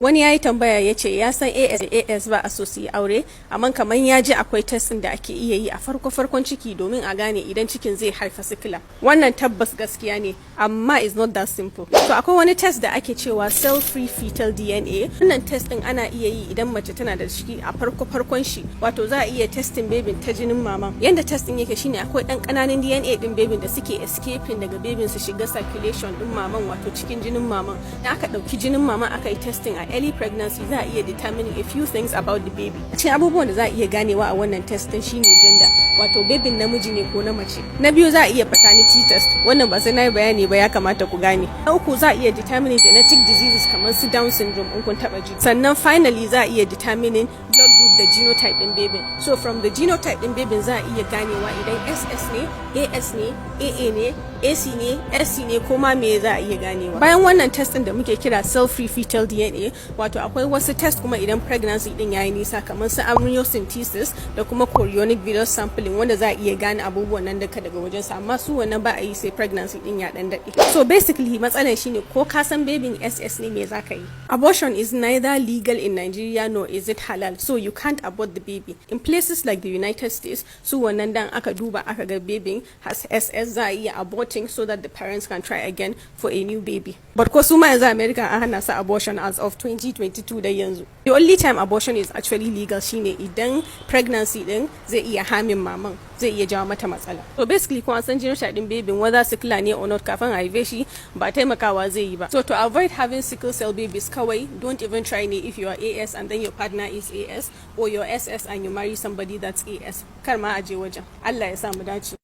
Wani ya yi tambaya ya ce ya san AS ba a so su yi aure, amma kamar ya ji akwai testin da ake iya yi a farkon ciki domin a gane idan cikin zai haifa sikila. Wannan tabbas gaskiya ne, amma is not that simple. So akwai wani test da ake cewa cell-free fetal DNA. Wannan test din ana iya yi idan mace tana da ciki a farkon shi, wato za a iya testin babin ta jinin maman. Yanda testin yake shine akwai ɗan ƙananan DNA din babin da suke escaping daga babin su shiga circulation din maman, wato cikin jinin maman. Da aka ɗauki jinin maman aka yi testing a early pregnancy, za a iya determining a few things about the baby. Cikin abubuwan da za a iya ganewa a wannan test din shine gender, wato babin namiji ne ko na mace. Na biyu za a iya paternity test, wannan ba sai na yi bayani ba, ya kamata ku gane. Na uku za a iya determining genetic diseases kamar su Down syndrome in kun taba ji. Sannan finally za a iya determining blood group da genotype din babin. So from the genotype din babin za a iya ganewa idan SS ne, AS ne, AA ne, AC ne, SC ne, ko ma me za a iya ganewa. Bayan wannan test din da muke kira cell-free fetal DNA, wato akwai wasu test kuma idan pregnancy din yayi nisa kamar su amniocentesis da kuma chorionic villus sampling, wanda za a iya gane abubuwan nan daga wajen sa, amma su wannan ba a yi sai pregnancy din ya dan dade. So basically matsalar shine ko ka san babin SS ne me zaka yi. Abortion is neither legal in Nigeria nor is it halal, so you can't abort the baby. In places like the United States, su wannan dan aka duba aka ga babin has SS, za a iya aborting so that the parents can try again for a new baby. But ko su ma yanzu America an hana sa abortion as of 2022 da yanzu. The only time abortion is actually legal shine idan pregnancy din zai iya hamin maman, zai iya jawo mata matsala. So basically ko an san genotype din babin whether sickle ne or not kafin a haife shi, ba taimakawa zai yi ba. So to avoid having sickle cell babies kawai, don't even try ne if you are AS and then your partner is AS, or your SS and you marry somebody that's AS. Kar ma aje wajen. Allah ya sa mu dace.